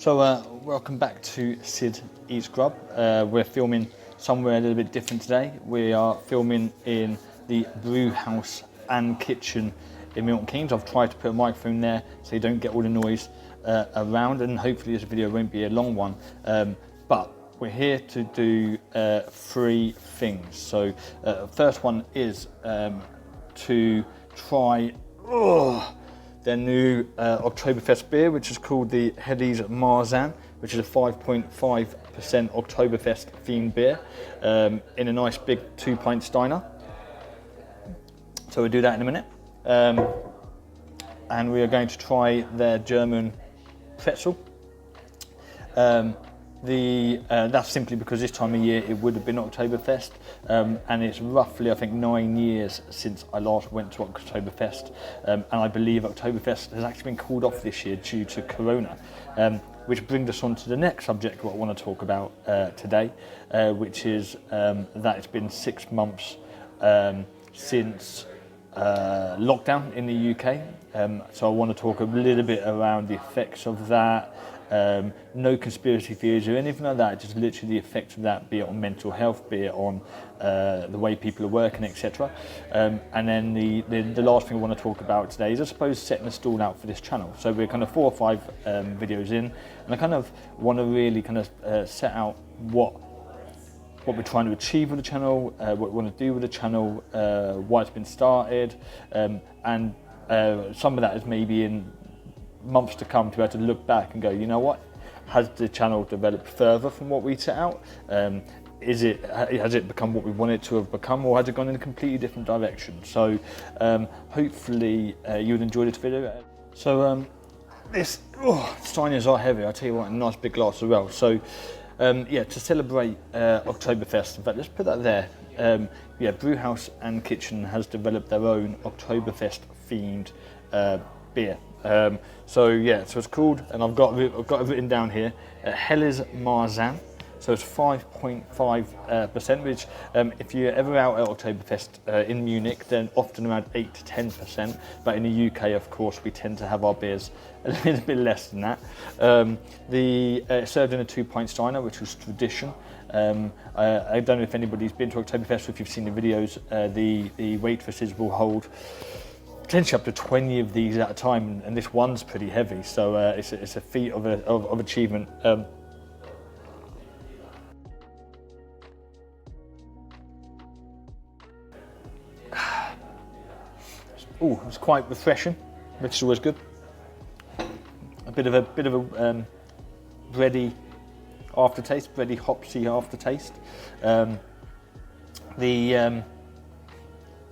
Welcome back to Sid Eats Grub. We're filming somewhere a little bit different today. We are filming in the Brewhouse and kitchen in Milton Keynes. I've tried to put a microphone there so you don't get all the noise around, and hopefully this video won't be a long one. But we're here to do three things. So first one is to try their new Oktoberfest beer, which is called the Helles Marzen, which is a 5.5% Oktoberfest themed beer in a nice big 2-pint Steiner. So we'll do that in a minute. And we are going to try their German Pretzal. That's simply because this time of year it would have been Oktoberfest, and it's roughly, I think, 9 years since I last went to Oktoberfest, and I believe Oktoberfest has actually been called off this year due to Corona, which brings us on to the next subject what I want to talk about today, which is that it's been 6 months since lockdown in the UK, so I want to talk a little bit around the effects of that. No conspiracy theories or anything like that, just literally the effects of that, be it on mental health, be it on the way people are working, etc. And then the last thing I want to talk about today is, I suppose, setting a stall out for this channel. So we're kind of 4 or 5 videos in, and I kind of want to really kind of set out what we're trying to achieve with the channel, what we want to do with the channel, why it's been started, and some of that is maybe in months to come to be able to look back and go, you know what, has the channel developed further from what we set out? Has it become what we want it to have become, or has it gone in a completely different direction? So hopefully you would enjoy this video. So Steiners are heavy, I tell you what, a nice big glass as well. So yeah, to celebrate Oktoberfest, in fact, let's put that there. Yeah, Brewhouse and Kitchen has developed their own Oktoberfest themed beer. So it's called, and I've got it written down here, Helles Marzen. So it's 5.5%, which if you're ever out at Oktoberfest in Munich, then often around 8 to 10%. But in the UK, of course, we tend to have our beers a little bit less than that. It's served in a 2-pint Steiner, which was tradition. I don't know if anybody's been to Oktoberfest, or if you've seen the videos. The waitresses will hold potentially up to 20 of these at a time, and this one's pretty heavy, so it's a feat of achievement. It's quite refreshing, which is always good. A bit of a bready aftertaste, bready hopsy aftertaste.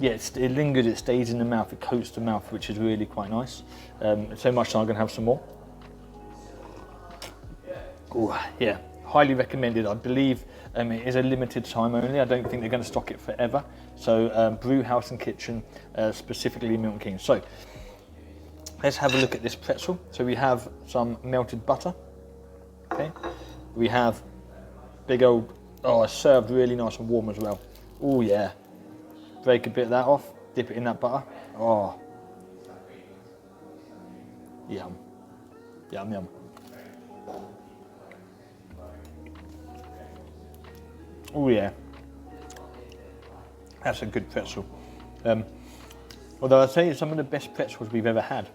Yeah, it lingers, it stays in the mouth, it coats the mouth, which is really quite nice. So much so I'm going to have some more. Yeah, highly recommended. I believe it is a limited time only. I don't think they're going to stock it forever. So Brewhouse and Kitchen, specifically Milton Keynes. So let's have a look at this pretzel. So we have some melted butter. Okay, we have big old, it's served really nice and warm as well. Oh yeah. Break a bit of that off, dip it in that butter. Oh, yum, yum, yum. Oh yeah, that's a good pretzel. Although I'd say it's some of the best pretzels we've ever had.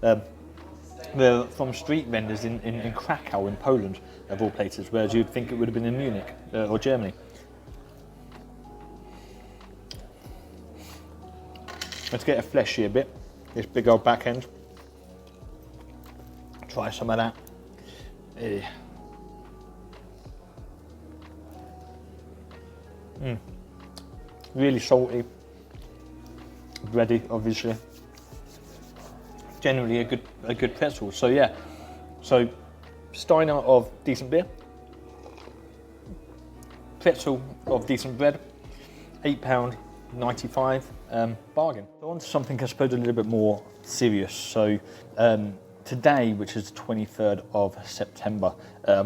They're from street vendors in Krakow in Poland, of all places, whereas you'd think it would have been in Munich or Germany. Let's get a fleshy bit, this big old back end. Try some of that. Really salty, bready, obviously. Generally a good pretzel. So yeah, so Steiner of decent beer, pretzel of decent bread, £8.95. Bargain. So on to something I suppose a little bit more serious. So today, which is the 23rd of September,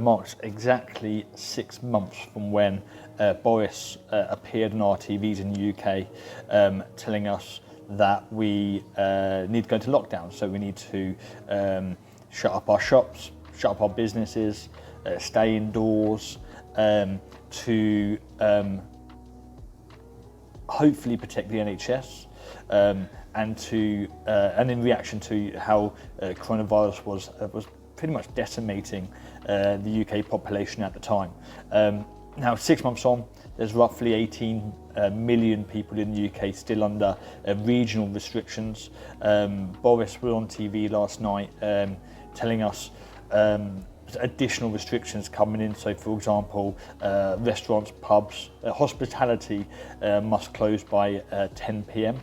marks exactly 6 months from when Boris appeared on our TVs in the UK, telling us that we need to go into lockdown. So we need to shut up our shops, shut up our businesses, stay indoors, to hopefully protect the NHS, and in reaction to how coronavirus was pretty much decimating the UK population at the time. Now 6 months on, there's roughly 18 million people in the UK still under regional restrictions. Boris was on TV last night telling us additional restrictions coming in. So for example, restaurants, pubs, hospitality must close by 10 p.m.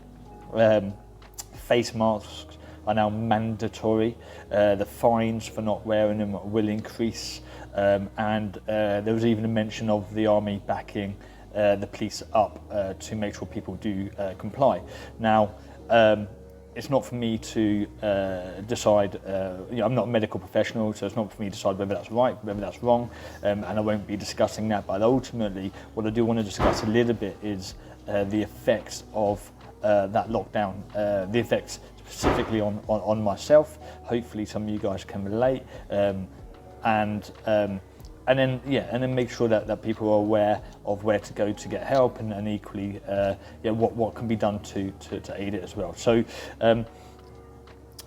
Face masks are now mandatory. The fines for not wearing them will increase, and there was even a mention of the army backing the police up to make sure people do comply. Now, it's not for me to decide, I'm not a medical professional, so it's not for me to decide whether that's right, whether that's wrong, and I won't be discussing that, but ultimately what I do want to discuss a little bit is the effects of that lockdown, the effects specifically on myself. Hopefully some of you guys can relate, and then make sure that people are aware of where to go to get help, and equally what can be done to aid it as well. So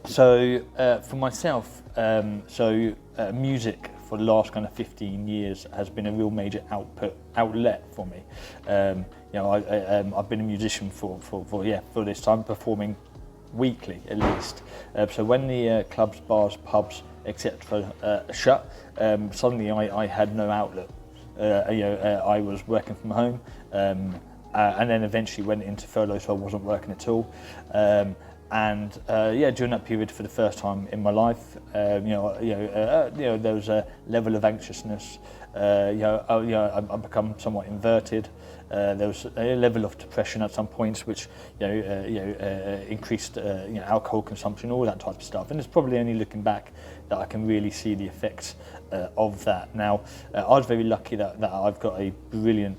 for myself, music for the last kind of 15 years has been a real major outlet for me. I've been a musician for this time, performing weekly at least. So when the clubs, bars, pubs, etc. Shut, suddenly I had no outlet. I was working from home, and then eventually went into furlough, so I wasn't working at all. During that period, for the first time in my life, there was a level of anxiousness. I become somewhat inverted. There was a level of depression at some points, which increased alcohol consumption, all that type of stuff. And it's probably only looking back that I can really see the effects of that. Now, I was very lucky that I've got a brilliant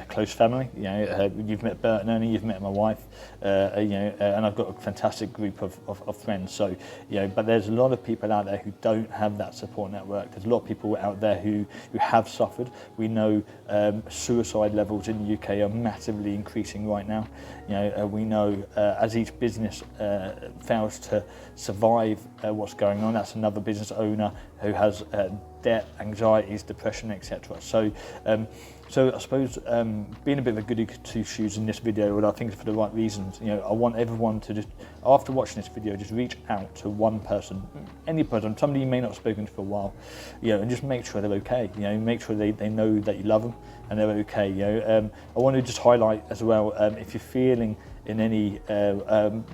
close family. You've met Bert and Ernie, you've met my wife, and I've got a fantastic group of friends. So, but there's a lot of people out there who don't have that support network. There's a lot of people out there who have suffered. We know suicide levels in the UK are massively increasing right now. We know as each business fails to survive what's going on, that's another business owner who has debt, anxieties, depression, etc. So I suppose being a bit of a goody two shoes in this video, and I think it's for the right reasons. I want everyone to just, after watching this video, just reach out to one person, any person, somebody you may not have spoken to for a while, and just make sure they're okay. Make sure they know that you love them and they're okay. I want to just highlight as well, if you're feeling in any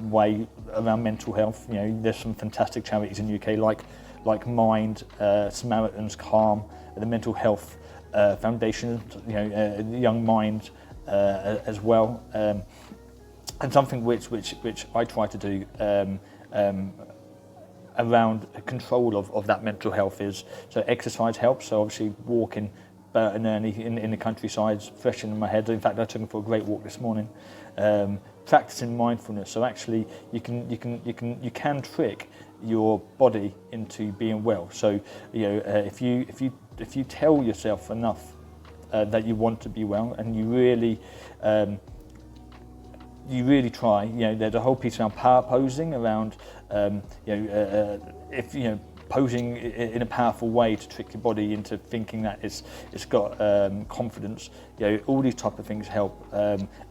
way around mental health, there's some fantastic charities in the UK like Mind, Samaritans, Calm, the Mental Health Foundation, Young Mind as well, and something which I try to do around control of that mental health is, so exercise helps. So obviously walking Bert and Ernie in the countryside, freshening my head. In fact, I took them for a great walk this morning. Practicing mindfulness, so actually you can trick your body into being well. So if you tell yourself enough that you want to be well, and you really try, there's a whole piece around power posing, around posing in a powerful way to trick your body into thinking that it's got confidence. All these type of things help.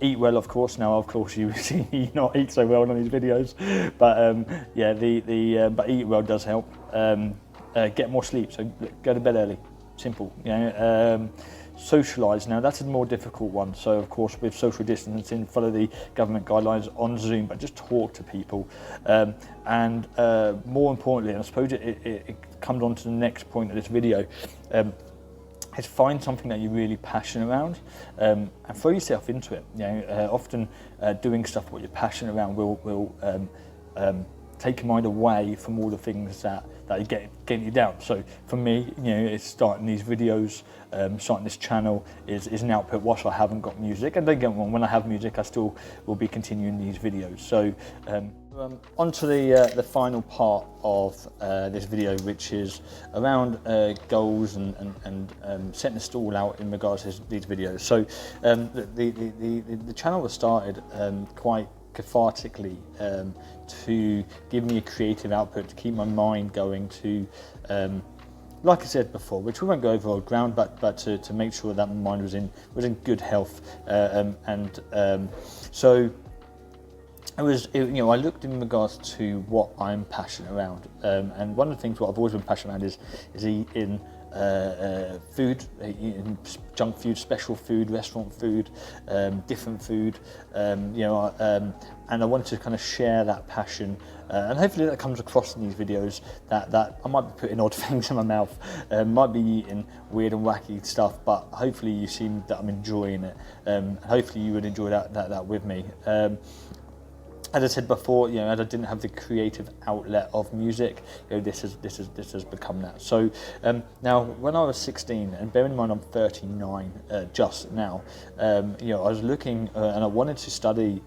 Eat well, of course. Now, of course, you see me not eat so well on these videos, but but eat well does help. Get more sleep, so go to bed early. Simple. Socialise. Now that's a more difficult one. So of course, with social distancing, follow the government guidelines on Zoom, but just talk to people. And more importantly, and I suppose it comes on to the next point of this video, is find something that you're really passionate around, and throw yourself into it. Often doing stuff what you're passionate around will take your mind away from all the things that that are getting you down. So for me, it's starting these videos, starting this channel is an output whilst I haven't got music. And don't get me wrong, when I have music, I still will be continuing these videos. So on to the final part of this video, which is around goals and setting the stall out in regards to these videos. So the channel was started quite cathartically to give me a creative output, to keep my mind going, to like I said before, which we won't go over old ground, but to make sure that my mind was in good health, so I looked in regards to what I'm passionate around, and one of the things what I've always been passionate around is eating food, eating junk food, special food, restaurant food, different food, and I wanted to kind of share that passion, and hopefully that comes across in these videos, that I might be putting odd things in my mouth, might be eating weird and wacky stuff, but hopefully you see that I'm enjoying it, and hopefully you would enjoy that with me. As I said before, as I didn't have the creative outlet of music, this has become that. So now, when I was 16, and bear in mind I'm 39 just now, I was looking and I wanted to study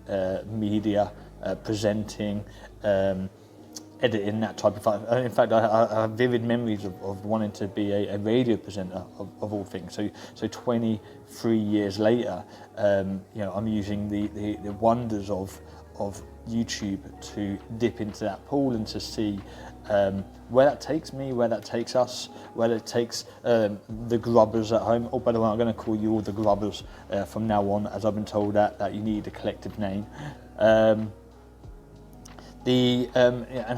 media, presenting, editing, that type of thing. In fact, I have vivid memories of wanting to be a radio presenter of all things. So 23 years later, I'm using the wonders of YouTube to dip into that pool and to see where that takes me, where that takes us, where it takes the grubbers at home. Oh, by the way, I'm going to call you all the grubbers from now on, as I've been told that you need a collective name. And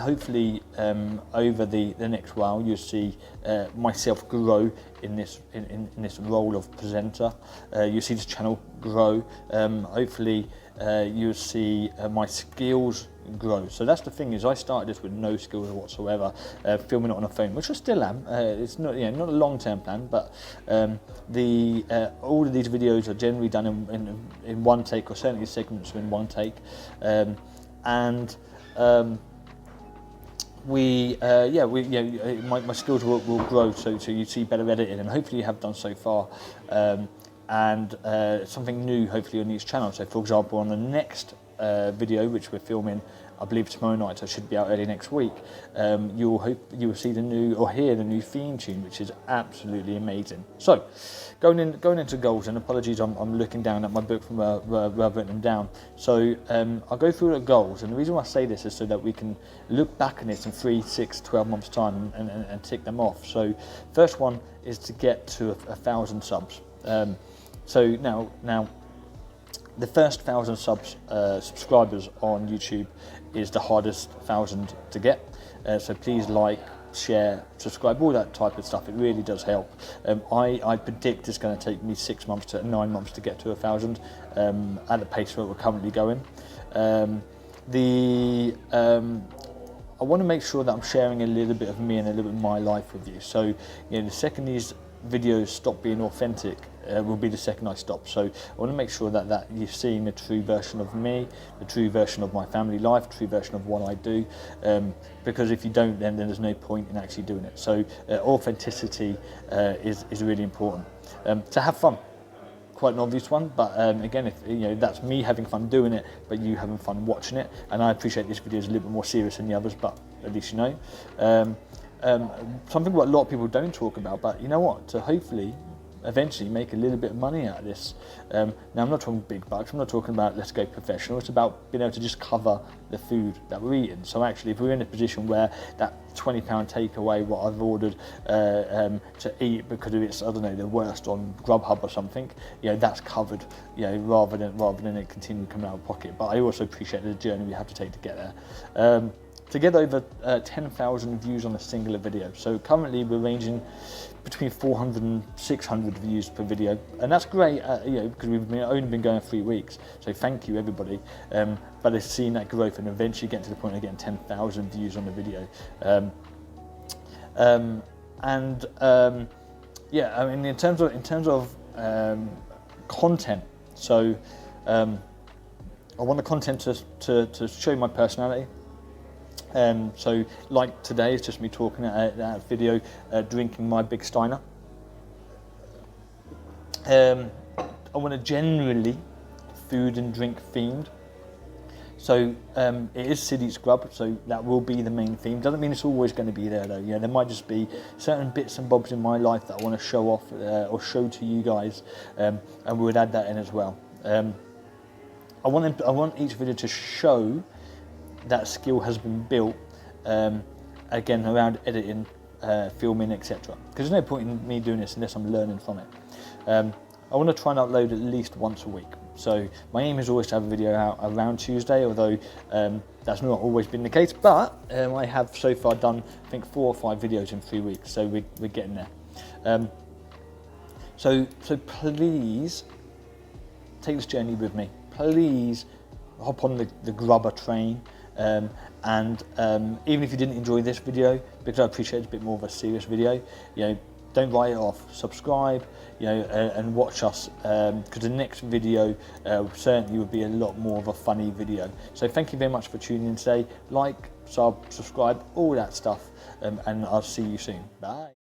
hopefully over the next while you'll see myself grow in this role of presenter. You'll see this channel grow. Hopefully you'll see my skills grow. So that's the thing, is I started this with no skills whatsoever, filming it on a phone, which I still am. It's not not a long-term plan, but all of these videos are generally done in one take, or certainly segments are in one take, my skills will grow, so you see better editing, and hopefully you have done so far, and something new hopefully on each channel. So for example, on the next video, which we're filming, I believe tomorrow night, so it should be out early next week, you will see hear the new theme tune, which is absolutely amazing. So going into goals, and apologies, I'm looking down at my book from where I've written them down. So I'll go through the goals, and the reason why I say this is so that we can look back on this in 3, 6, 12 months time and tick them off. So first one is to get to 1,000 subs. So now the first 1,000 subscribers on YouTube is the hardest 1,000 to get. So please like, share, subscribe, all that type of stuff. It really does help. I predict it's going to take me 6 months to 9 months to get to 1,000 at the pace where we're currently going. I want to make sure that I'm sharing a little bit of me and a little bit of my life with you. So the second these videos stop being authentic will be the second I stop. So I want to make sure that you're seeing the true version of me, the true version of my family life, true version of what I do, because if you don't, then there's no point in actually doing it. So authenticity is really important. To have fun, quite an obvious one, but again, if that's me having fun doing it, but you having fun watching it. And I appreciate this video is a little bit more serious than the others, but at least you know. Something what a lot of people don't talk about, but you know what, to hopefully eventually make a little bit of money out of this. Now I'm not talking big bucks, I'm not talking about let's go professional, it's about being able to just cover the food that we're eating. So actually if we're in a position where that £20 takeaway what I've ordered to eat because of it's, I don't know, the worst on Grubhub or something, that's covered, rather than it continue coming out of pocket. But I also appreciate the journey we have to take to get there. To get over 10,000 views on a singular video. So currently we're ranging between 400 and 600 views per video, and that's great, because we've only been going 3 weeks. So thank you everybody. But it's seeing that growth and eventually getting to the point of getting 10,000 views on the video. I mean, in terms of content. So I want the content to show my personality. So like today, it's just me talking at that video, drinking my big Steiner. I want to generally food and drink themed. So it is City Scrub, so that will be the main theme. Doesn't mean it's always going to be there though. You know, there might just be certain bits and bobs in my life that I want to show off or show to you guys, and we would add that in as well. I want each video to show that skill has been built, again around editing, filming, etc. Because there's no point in me doing this unless I'm learning from it. I want to try and upload at least once a week. So my aim is always to have a video out around Tuesday, although that's not always been the case. But I have so far done, I think, 4 or 5 videos in 3 weeks, so we're getting there. So please take this journey with me. Please hop on the grubber train. And even if you didn't enjoy this video, because I appreciate it's a bit more of a serious video, you know, don't write it off. Subscribe, you know, and watch us, because the next video certainly will be a lot more of a funny video. So thank you very much for tuning in today. Like, subscribe, all that stuff, and I'll see you soon. Bye.